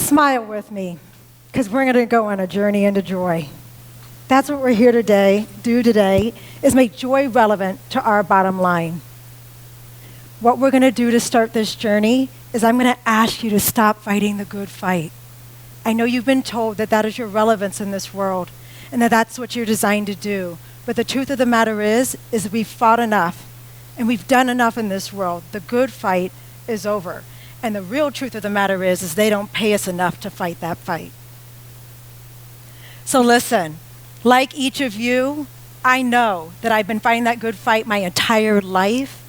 Smile with me, because we're going to go on a journey into joy. That's what we're here today, is make joy relevant to our bottom line. What we're going to do to start this journey is I'm going to ask you to stop fighting the good fight. I know you've been told that that is your relevance in this world, and that that's what you're designed to do. But the truth of the matter is we've fought enough, and we've done enough in this world. The good fight is over. And the real truth of the matter is they don't pay us enough to fight that fight. So listen, like each of you, I know that I've been fighting that good fight my entire life.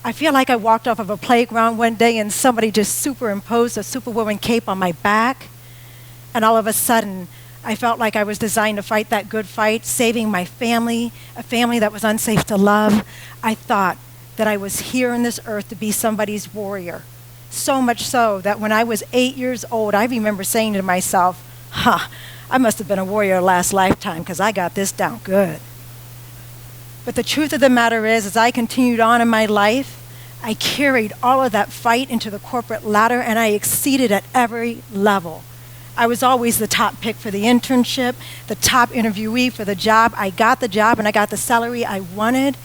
I feel like I walked off of a playground one day and somebody just superimposed a Superwoman cape on my back. And all of a sudden, I felt like I was designed to fight that good fight, saving my family, a family that was unsafe to love. I thought that I was here on this earth to be somebody's warrior. So much so that when I was 8 years old, I remember saying to myself, I must have been a warrior last lifetime because I got this down good. But the truth of the matter is, as I continued on in my life, I carried all of that fight into the corporate ladder and I exceeded at every level. I was always the top pick for the internship, the top interviewee for the job. I got the job and I got the salary I wanted,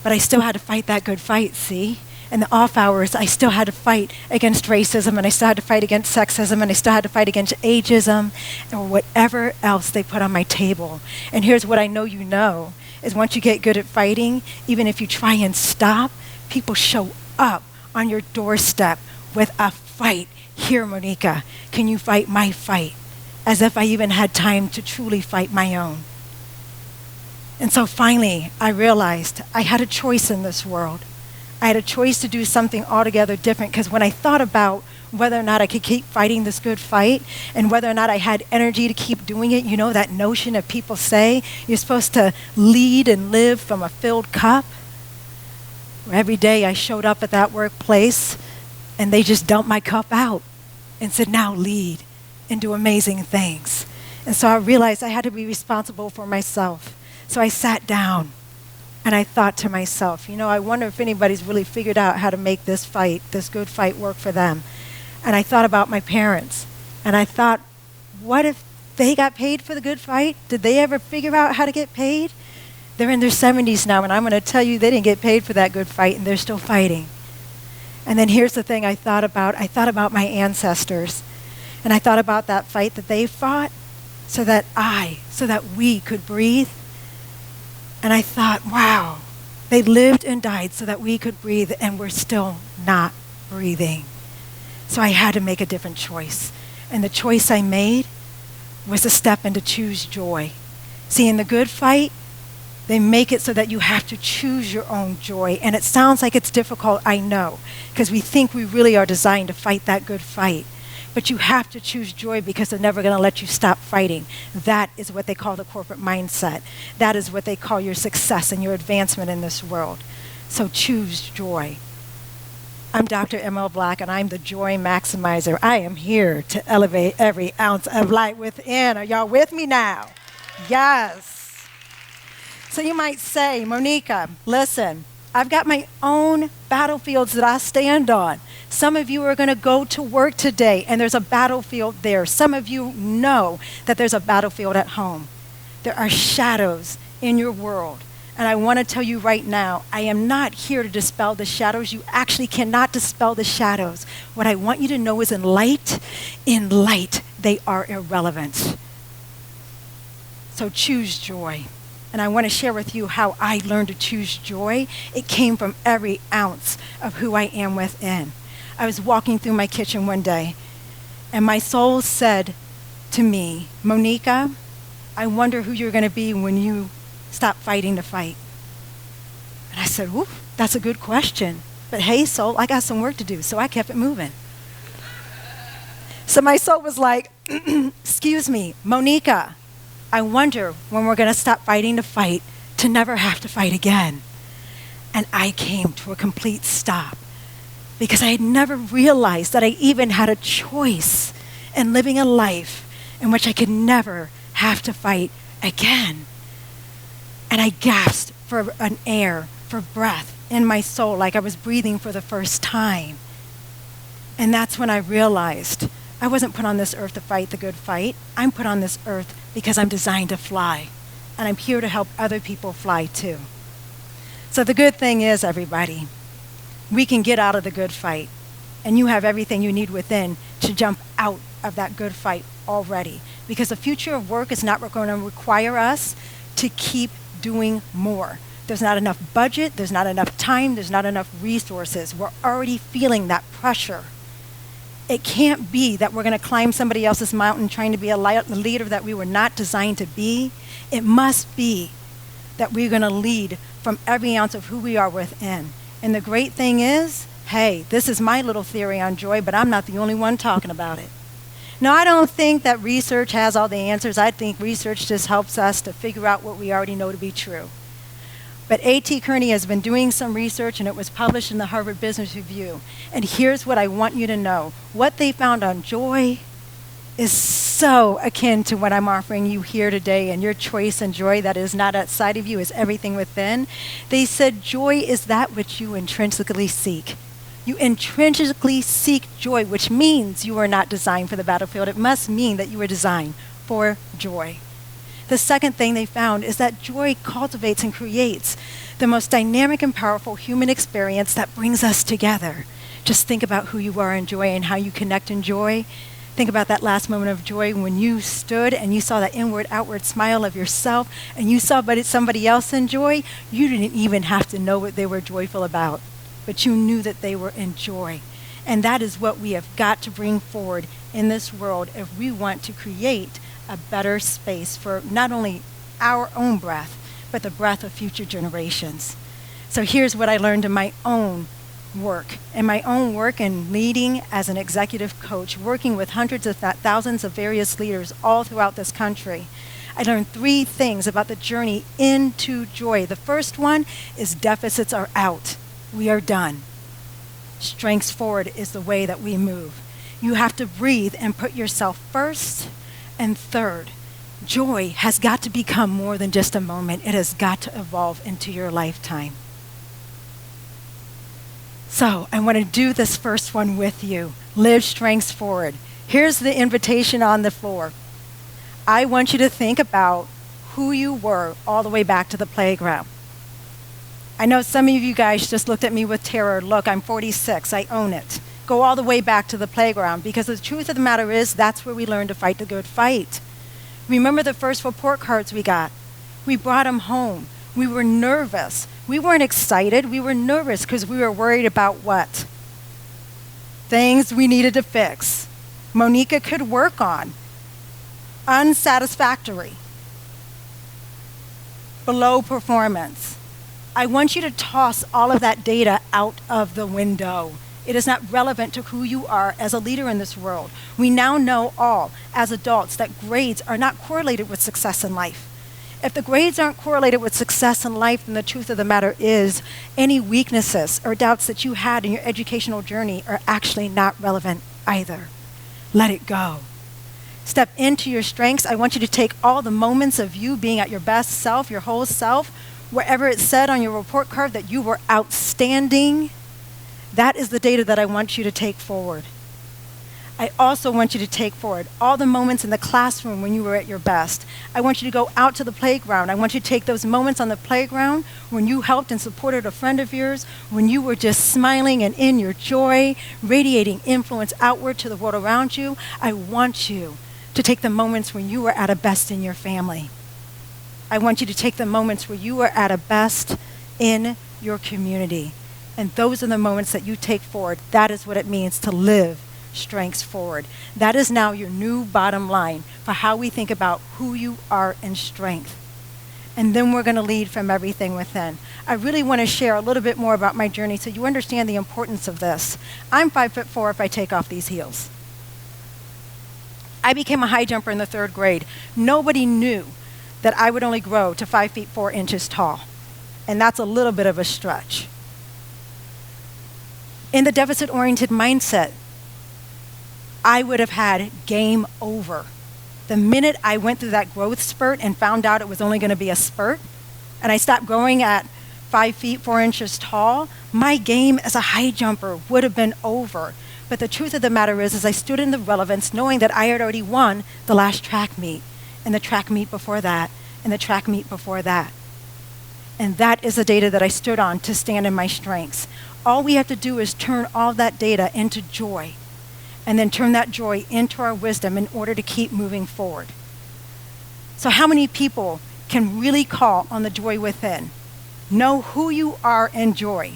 but I still had to fight that good fight, see? In the off hours, I still had to fight against racism, and I still had to fight against sexism, and I still had to fight against ageism, or whatever else they put on my table. And here's what I know you know, is once you get good at fighting, even if you try and stop, people show up on your doorstep with a fight. Here, Monika, can you fight my fight? As if I even had time to truly fight my own. And so finally, I realized I had a choice in this world. I had a choice to do something altogether different, because when I thought about whether or not I could keep fighting this good fight and whether or not I had energy to keep doing it, you know that notion that people say you're supposed to lead and live from a filled cup? Every day I showed up at that workplace and they just dumped my cup out and said, now lead and do amazing things. And so I realized I had to be responsible for myself. So I sat down. And I thought to myself, I wonder if anybody's really figured out how to make this fight, this good fight, work for them. And I thought about my parents. And I thought, what if they got paid for the good fight? Did they ever figure out how to get paid? They're in their 70s now, and I'm going to tell you they didn't get paid for that good fight, and they're still fighting. And then here's the thing I thought about. I thought about my ancestors. And I thought about that fight that they fought so that we could breathe. And I thought, wow, they lived and died so that we could breathe, and we're still not breathing. So I had to make a different choice. And the choice I made was to step in to choose joy. See, in the good fight, they make it so that you have to choose your own joy. And it sounds like it's difficult, I know, because we think we really are designed to fight that good fight. But you have to choose joy because they're never going to let you stop fighting. That is what they call the corporate mindset. That is what they call your success and your advancement in this world. So choose joy. I'm Dr. M.L. Black, and I'm the Joy Maximizer. I am here to elevate every ounce of light within. Are y'all with me now? Yes. So you might say, Monika, listen, I've got my own battlefields that I stand on. Some of you are going to go to work today, and there's a battlefield there. Some of you know that there's a battlefield at home. There are shadows in your world. And I want to tell you right now, I am not here to dispel the shadows. You actually cannot dispel the shadows. What I want you to know is in light, they are irrelevant. So choose joy. And I want to share with you how I learned to choose joy. It came from every ounce of who I am within. I was walking through my kitchen one day, and my soul said to me, Monika, I wonder who you're going to be when you stop fighting the fight. And I said, ooh, that's a good question. But hey, soul, I got some work to do, so I kept it moving. So my soul was like, excuse me, Monika, I wonder when we're going to stop fighting the fight to never have to fight again. And I came to a complete stop because I had never realized that I even had a choice in living a life in which I could never have to fight again. And I gasped for an air, for breath in my soul, like I was breathing for the first time. And that's when I realized I wasn't put on this earth to fight the good fight. I'm put on this earth because I'm designed to fly. And I'm here to help other people fly too. So the good thing is, everybody, we can get out of the good fight. And you have everything you need within to jump out of that good fight already. Because the future of work is not going to require us to keep doing more. There's not enough budget, there's not enough time, there's not enough resources. We're already feeling that pressure. It can't be that we're going to climb somebody else's mountain trying to be a leader that we were not designed to be. It must be that we're going to lead from every ounce of who we are within. And the great thing is, hey, this is my little theory on joy, but I'm not the only one talking about it. Now, I don't think that research has all the answers. I think research just helps us to figure out what we already know to be true. But A.T. Kearney has been doing some research, and it was published in the Harvard Business Review. And here's what I want you to know. What they found on joy is so akin to what I'm offering you here today, and your choice in joy that is not outside of you is everything within. They said joy is that which you intrinsically seek. You intrinsically seek joy, which means you are not designed for the battlefield. It must mean that you were designed for joy. The second thing they found is that joy cultivates and creates the most dynamic and powerful human experience that brings us together. Just think about who you are in joy and how you connect in joy. Think about that last moment of joy when you stood and you saw that inward, outward smile of yourself and you saw somebody else in joy. You didn't even have to know what they were joyful about, but you knew that they were in joy. And that is what we have got to bring forward in this world if we want to create a better space for not only our own breath, but the breath of future generations. So here's what I learned in my own work. In my own work in leading as an executive coach, working with hundreds of thousands of various leaders all throughout this country, I learned 3 things about the journey into joy. The first one is deficits are out. We are done. Strengths forward is the way that we move. You have to breathe and put yourself first. And third, joy has got to become more than just a moment. It has got to evolve into your lifetime. So I want to do this first one with you. Live strengths forward. Here's the invitation on the floor. I want you to think about who you were all the way back to the playground. I know some of you guys just looked at me with terror. Look, I'm 46. I own it. Go all the way back to the playground, because the truth of the matter is that's where we learn to fight the good fight. Remember the first report cards we got? We brought them home. We were nervous. We weren't excited. We were nervous because we were worried about what? Things we needed to fix. Monika could work on. Unsatisfactory. Below performance. I want you to toss all of that data out of the window. It is not relevant to who you are as a leader in this world. We now know all, as adults, that grades are not correlated with success in life. If the grades aren't correlated with success in life, then the truth of the matter is any weaknesses or doubts that you had in your educational journey are actually not relevant either. Let it go. Step into your strengths. I want you to take all the moments of you being at your best self, your whole self, wherever it said on your report card that you were outstanding. That is the data that I want you to take forward. I also want you to take forward all the moments in the classroom when you were at your best. I want you to go out to the playground. I want you to take those moments on the playground when you helped and supported a friend of yours, when you were just smiling and in your joy, radiating influence outward to the world around you. I want you to take the moments when you were at a best in your family. I want you to take the moments where you were at a best in your community. And those are the moments that you take forward. That is what it means to live strengths forward. That is now your new bottom line for how we think about who you are in strength. And then we're going to lead from everything within. I really want to share a little bit more about my journey so you understand the importance of this. I'm 5'4" if I take off these heels. I became a high jumper in the 3rd grade. Nobody knew that I would only grow to 5 feet 4 inches tall. And that's a little bit of a stretch. In the deficit-oriented mindset, I would have had game over. The minute I went through that growth spurt and found out it was only going to be a spurt, and I stopped growing at 5 feet 4 inches tall, my game as a high jumper would have been over. But the truth of the matter is I stood in the relevance knowing that I had already won the last track meet, and the track meet before that, and the track meet before that. And that is the data that I stood on to stand in my strengths. All we have to do is turn all that data into joy, and then turn that joy into our wisdom in order to keep moving forward. So how many people can really call on the joy within? Know who you are in joy.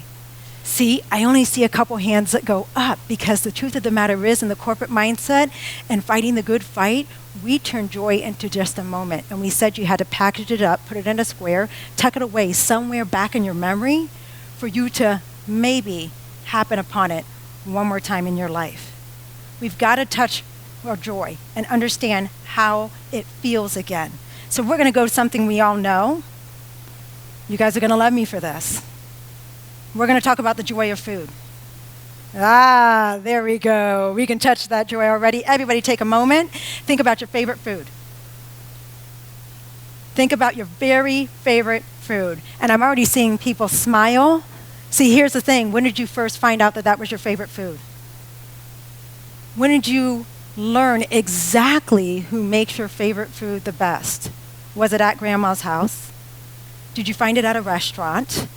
See, I only see a couple hands that go up because the truth of the matter is in the corporate mindset and fighting the good fight, we turn joy into just a moment. And we said you had to package it up, put it in a square, tuck it away somewhere back in your memory for you to maybe happen upon it one more time in your life. We've got to touch our joy and understand how it feels again. So we're going to go to something we all know. You guys are going to love me for this. We're going to talk about the joy of food. Ah, there we go. We can touch that joy already. Everybody take a moment. Think about your favorite food. Think about your very favorite food. And I'm already seeing people smile. See, here's the thing. When did you first find out that that was your favorite food? When did you learn exactly who makes your favorite food the best? Was it at grandma's house? Did you find it at a restaurant?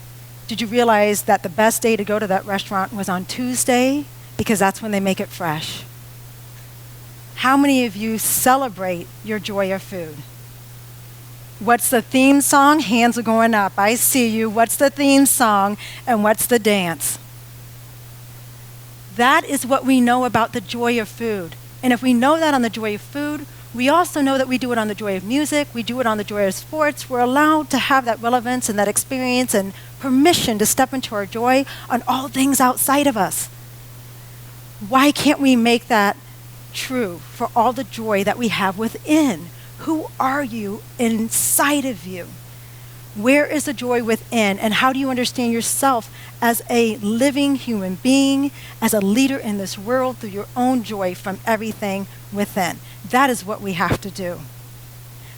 Did you realize that the best day to go to that restaurant was on Tuesday because that's when they make it fresh? How many of you celebrate your joy of food? What's the theme song? Hands are going up. I see you. What's the theme song and what's the dance? That is what we know about the joy of food. And if we know that on the joy of food, we also know that we do it on the joy of music, we do it on the joy of sports. We're allowed to have that relevance and that experience and permission to step into our joy on all things outside of us. Why can't we make that true for all the joy that we have within? Who are you inside of you? Where is the joy within? And how do you understand yourself as a living human being, as a leader in this world through your own joy from everything within? That is what we have to do.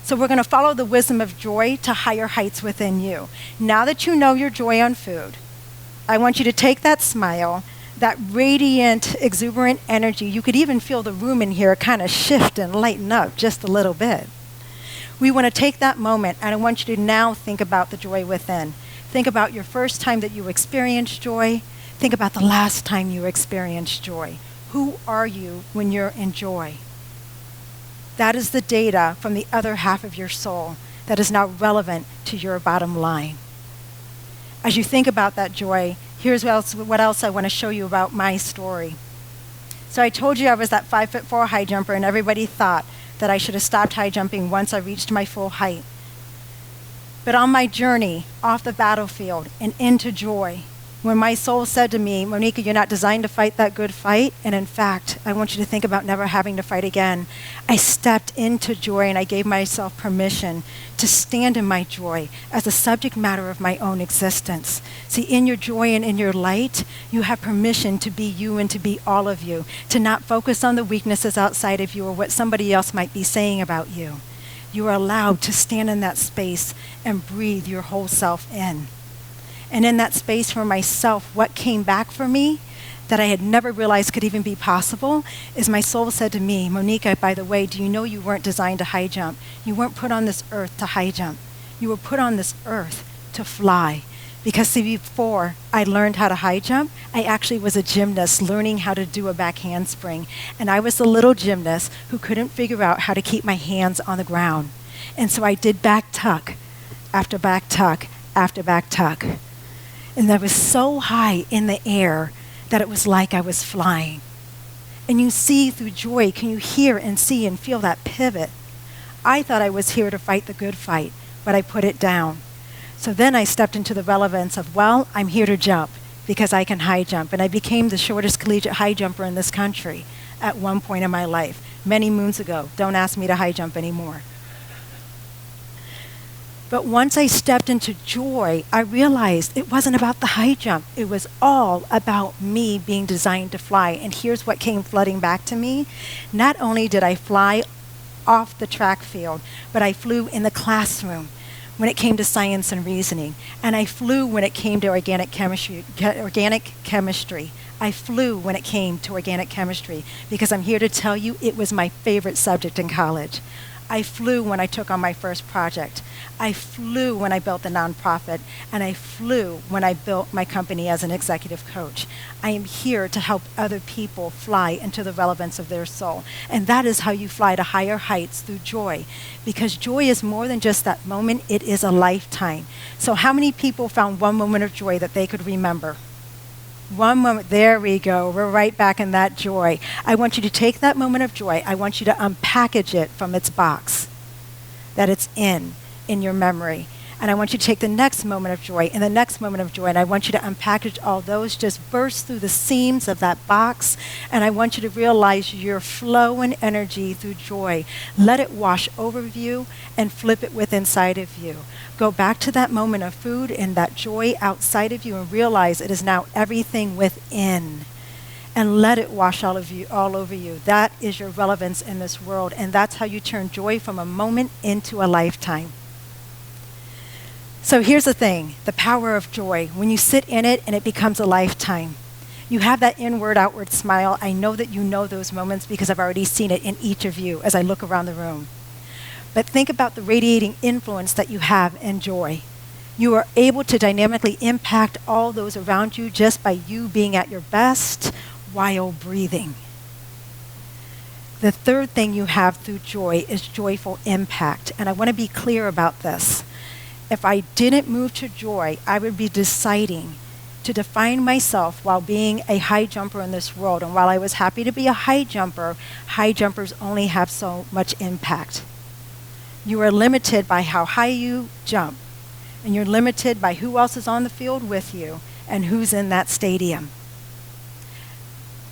So we're going to follow the wisdom of joy to higher heights within you. Now that you know your joy on food, I want you to take that smile, that radiant, exuberant energy. You could even feel the room in here kind of shift and lighten up just a little bit. We want to take that moment, and I want you to now think about the joy within. Think about your first time that you experienced joy. Think about the last time you experienced joy. Who are you when you're in joy? That is the data from the other half of your soul that is now relevant to your bottom line. As you think about that joy, here's what else I want to show you about my story. So I told you I was that 5'4" high jumper, and everybody thought that I should have stopped high jumping once I reached my full height. But on my journey off the battlefield and into joy, when my soul said to me, Monika, you're not designed to fight that good fight, and in fact, I want you to think about never having to fight again, I stepped into joy and I gave myself permission to stand in my joy as a subject matter of my own existence. See, in your joy and in your light, you have permission to be you and to be all of you, to not focus on the weaknesses outside of you or what somebody else might be saying about you. You are allowed to stand in that space and breathe your whole self in. And in that space for myself, what came back for me that I had never realized could even be possible is my soul said to me, Monika, by the way, do you know you weren't designed to high jump? You weren't put on this earth to high jump. You were put on this earth to fly. Because see, before I learned how to high jump, I actually was a gymnast learning how to do a back handspring. And I was the little gymnast who couldn't figure out how to keep my hands on the ground. And so I did back tuck after back tuck after back tuck. And I was so high in the air that it was like I was flying. And you see through joy, can you hear and see and feel that pivot? I thought I was here to fight the good fight, but I put it down. So then I stepped into the relevance of, well, I'm here to jump because I can high jump. And I became the shortest collegiate high jumper in this country at one point in my life, many moons ago. Don't ask me to high jump anymore. But once I stepped into joy, I realized it wasn't about the high jump. It was all about me being designed to fly. And here's what came flooding back to me. Not only did I fly off the track field, but I flew in the classroom when it came to science and reasoning. And I flew when it came to organic chemistry. I flew when it came to organic chemistry because I'm here to tell you it was my favorite subject in college. I flew when I took on my first project. I flew when I built the nonprofit, and I flew when I built my company as an executive coach. I am here to help other people fly into the relevance of their soul. And that is how you fly to higher heights, through joy. Because joy is more than just that moment, it is a lifetime. So how many people found one moment of joy that they could remember? One moment, there we go, we're right back in that joy. I want you to take that moment of joy, I want you to unpackage it from its box that it's in your memory. And I want you to take the next moment of joy and the next moment of joy, and I want you to unpackage all those, just burst through the seams of that box, and I want you to realize your flow and energy through joy. Let it wash over you and flip it with inside of you. Go back to that moment of food and that joy outside of you and realize it is now everything within. And let it wash all over you. That is your relevance in this world, and that's how you turn joy from a moment into a lifetime. So here's the thing, the power of joy. When you sit in it and it becomes a lifetime, you have that inward, outward smile. I know that you know those moments because I've already seen it in each of you as I look around the room. But think about the radiating influence that you have in joy. You are able to dynamically impact all those around you just by you being at your best while breathing. The third thing you have through joy is joyful impact. And I want to be clear about this. If I didn't move to joy, I would be deciding to define myself while being a high jumper in this world. And while I was happy to be a high jumpers only have so much impact. You are limited by how high you jump, and you're limited by who else is on the field with you and who's in that stadium.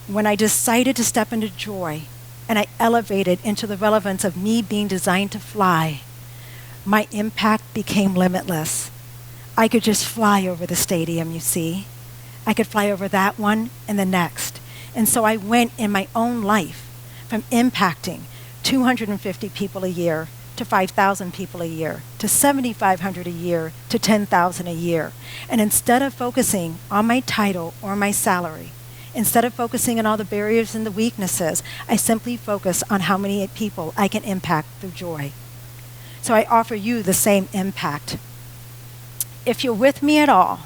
When I decided to step into joy and I elevated into the relevance of me being designed to fly, my impact became limitless. I could just fly over the stadium, you see. I could fly over that one and the next. And so I went in my own life from impacting 250 people a year to 5,000 people a year, to 7,500 a year, to 10,000 a year. And instead of focusing on my title or my salary, instead of focusing on all the barriers and the weaknesses, I simply focus on how many people I can impact through joy. So I offer you the same impact. If you're with me at all,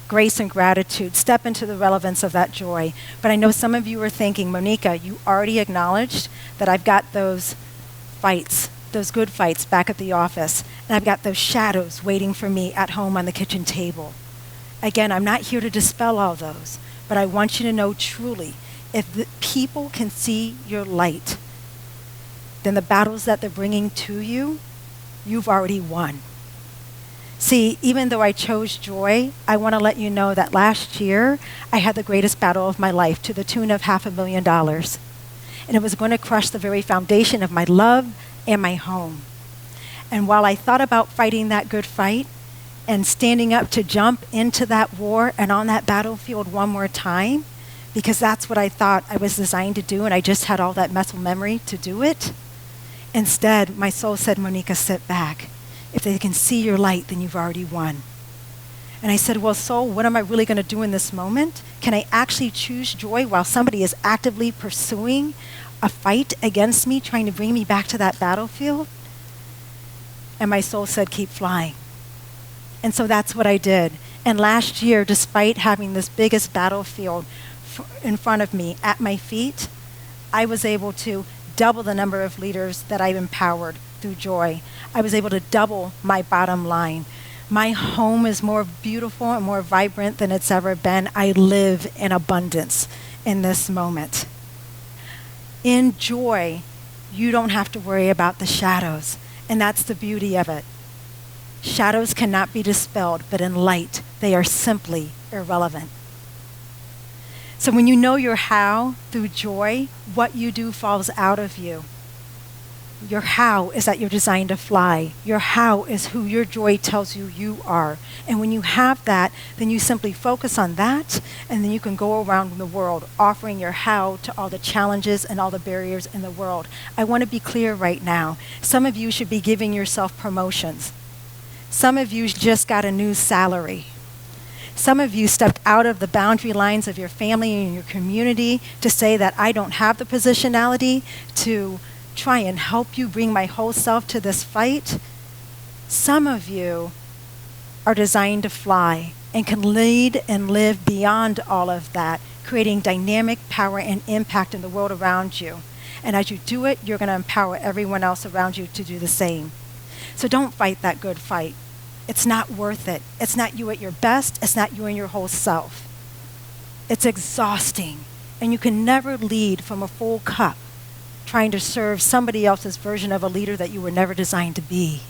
grace and gratitude, step into the relevance of that joy. But I know some of you are thinking, Monika, you already acknowledged that I've got those fights, those good fights back at the office, and I've got those shadows waiting for me at home on the kitchen table. Again, I'm not here to dispel all those, but I want you to know truly, if the people can see your light, then the battles that they're bringing to you, you've already won. See, even though I chose joy, I want to let you know that last year, I had the greatest battle of my life to the tune of $500,000. And it was going to crush the very foundation of my love and my home. And while I thought about fighting that good fight and standing up to jump into that war and on that battlefield one more time, because that's what I thought I was designed to do, and I just had all that muscle memory to do it, instead, my soul said, Monika, sit back. If they can see your light, then you've already won. And I said, well, soul, what am I really going to do in this moment? Can I actually choose joy while somebody is actively pursuing a fight against me, trying to bring me back to that battlefield? And my soul said, keep flying. And so that's what I did. And last year, despite having this biggest battlefield in front of me at my feet, I was able to double the number of leaders that I've empowered through joy. I was able to double my bottom line. My home is more beautiful and more vibrant than it's ever been. I live in abundance in this moment. In joy, you don't have to worry about the shadows, and that's the beauty of it. Shadows cannot be dispelled, but in light, they are simply irrelevant. So when you know your how through joy, what you do falls out of you. Your how is that you're designed to fly. Your how is who your joy tells you you are. And when you have that, then you simply focus on that, and then you can go around the world offering your how to all the challenges and all the barriers in the world. I want to be clear right now. Some of you should be giving yourself promotions. Some of you just got a new salary. Some of you stepped out of the boundary lines of your family and your community to say that I don't have the positionality to try and help you bring my whole self to this fight. Some of you are designed to fly and can lead and live beyond all of that, creating dynamic power and impact in the world around you. And as you do it, you're going to empower everyone else around you to do the same. So don't fight that good fight. It's not worth it. It's not you at your best. It's not you and your whole self. It's exhausting. And you can never lead from a full cup, trying to serve somebody else's version of a leader that you were never designed to be.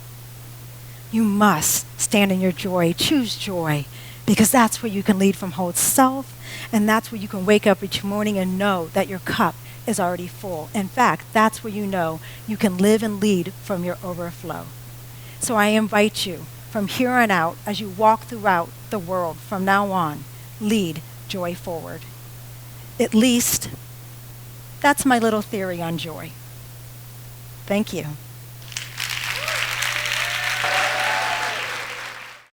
You must stand in your joy, choose joy, because that's where you can lead from whole self, and that's where you can wake up each morning and know that your cup is already full. In fact, that's where you know you can live and lead from your overflow. So I invite you, from here on out, as you walk throughout the world from now on, lead joy forward. At least, that's my little theory on joy. Thank you.